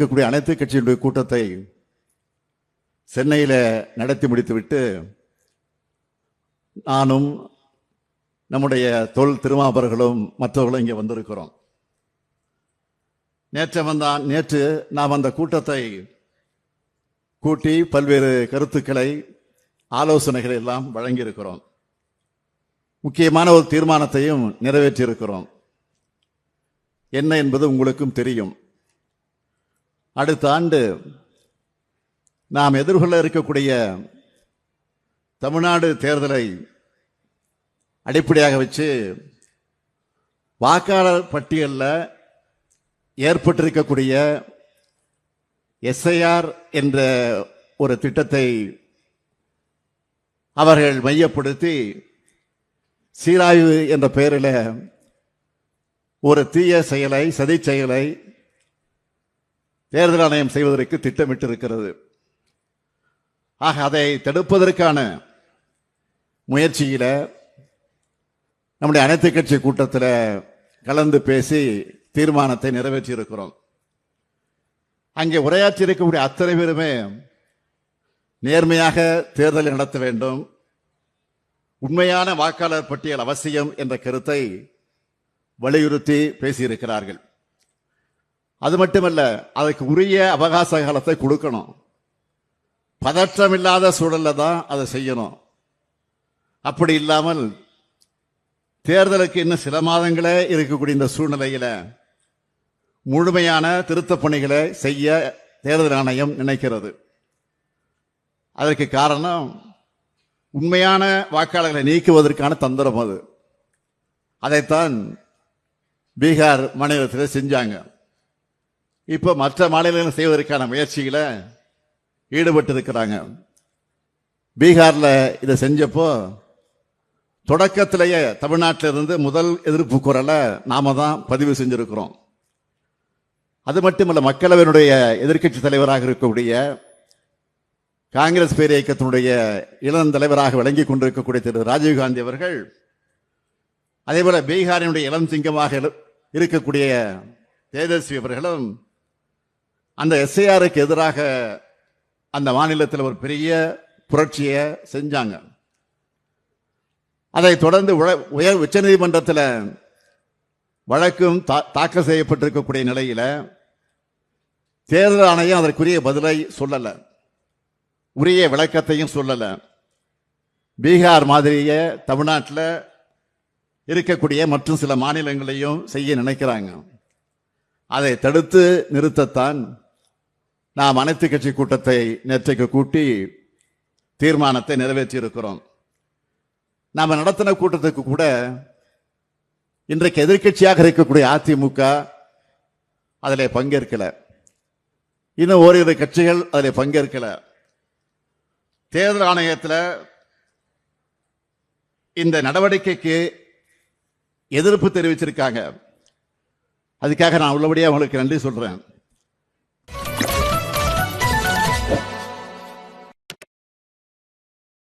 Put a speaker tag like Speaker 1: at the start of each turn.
Speaker 1: இருக்கக்கூடிய அனைத்து கட்சியினுடைய கூட்டத்தை சென்னையில் நடத்தி முடித்துவிட்டு நானும் நம்முடைய தொல் திருமாவர்களும் மற்றவர்களும் இங்கே வந்திருக்கிறோம். நேற்று நாம் அந்த கூட்டத்தை கூட்டி பல்வேறு கருத்துக்களை ஆலோசனைகளை எல்லாம் வழங்கியிருக்கிறோம். முக்கியமான ஒரு தீர்மானத்தையும் நிறைவேற்றியிருக்கிறோம். என்ன என்பது உங்களுக்கும் தெரியும். அடுத்த ஆண்டு நாம் எதிர்கொள்ள இருக்கக்கூடிய தமிழ்நாடு தேர்தலை அடிப்படையாக வச்சு வாக்காளர் பட்டியலில் ஏற்பட்டிருக்கக்கூடிய எஸ்ஐஆர் என்ற ஒரு திட்டத்தை அவர்கள் மையப்படுத்தி சீராய்வு என்ற பெயரில் ஒரு தீய செயலை, சதி செயலை தேர்தல் ஆணையம் செய்வதற்கு திட்டமிட்டிருக்கிறது. ஆக அதை தடுப்பதற்கான முயற்சியில் நம்முடைய அனைத்து கட்சி கூட்டத்தில் கலந்து பேசி தீர்மானத்தை நிறைவேற்றியிருக்கிறோம். அங்கே உரையாற்றி இருக்கக்கூடிய அத்தனை பேருமே நேர்மையாக தேர்தலை நடத்த வேண்டும், உண்மையான வாக்காளர் பட்டியல் அவசியம் என்ற கருத்தை வலியுறுத்தி பேசியிருக்கிறார்கள். அது மட்டுமல்ல, அதுக்கு உரிய அவகாச காலத்தை கொடுக்கணும். பதற்றமில்லாத சூழல்ல தான் அதை செய்யணும். அப்படி இல்லாமல் தேர்தலுக்கு இன்னும் சில மாதங்களே இருக்கக்கூடிய இந்த சூழ்நிலையில் முழுமையான திருத்தப் பணிகளை செய்ய தேர்தல் ஆணையம் நினைக்கிறது. அதற்கு காரணம் உண்மையான வாக்காளர்களை நீக்குவதற்கான தந்திரம். அது அதைத்தான் பீகார் மாநிலத்தில் செஞ்சாங்க. இப்போ மற்ற மாநிலங்கள் செய்வதற்கான முயற்சிகளை ஈடுபட்டு இருக்கிறாங்க. பீகார்ல இதை செஞ்சப்போ தொடக்கத்திலேயே தமிழ்நாட்டிலிருந்து முதல் எதிர்ப்பு குரலை நாம தான் பதிவு செஞ்சிருக்கிறோம். அது மட்டுமல்ல, மக்களவையினுடைய எதிர்க்கட்சி தலைவராக இருக்கக்கூடிய காங்கிரஸ் பேர் இயக்கத்தினுடைய இளம் தலைவராக விளங்கி கொண்டிருக்கக்கூடிய திரு ராஜீவ்காந்தி அவர்கள், அதேபோல பீகாரினுடைய இளம் சிங்கமாக இருக்கக்கூடிய தேஜஸ்வி அவர்களும் அந்த எஸ்ஐஆருக்கு எதிராக அந்த மாநிலத்தில் ஒரு பெரிய புரட்சியை செஞ்சாங்க. அதை தொடர்ந்து உச்ச நீதிமன்றத்தில் வழக்கும் தாக்கல் செய்யப்பட்டிருக்கக்கூடிய நிலையில தேர்தல் ஆணையம் அதற்குரிய பதிலை சொல்லல, உரிய விளக்கத்தையும் சொல்லல. பீகார் மாதிரியே தமிழ்நாட்டில் இருக்கக்கூடிய மற்றும் சில மாநிலங்களையும் செய்ய நினைக்கிறாங்க. அதை தடுத்து நிறுத்தத்தான் நாம் அனைத்து கட்சி கூட்டத்தை நேற்றைக்கு கூட்டி தீர்மானத்தை நிறைவேற்றி இருக்கிறோம். நாம் நடத்தின கூட்டத்துக்கு கூட இன்றைக்கு எதிர்க்கட்சியாக இருக்கக்கூடிய அதிமுக அதில் பங்கேற்கல, இன்னும் ஓரிரு கட்சிகள் அதில் பங்கேற்கல. தேர்தல் ஆணையத்தில் இந்த நடவடிக்கைக்கு எதிர்ப்பு தெரிவிச்சிருக்காங்க. அதுக்காக நான் உள்ளபடியாக அவங்களுக்கு நன்றி சொல்றேன்.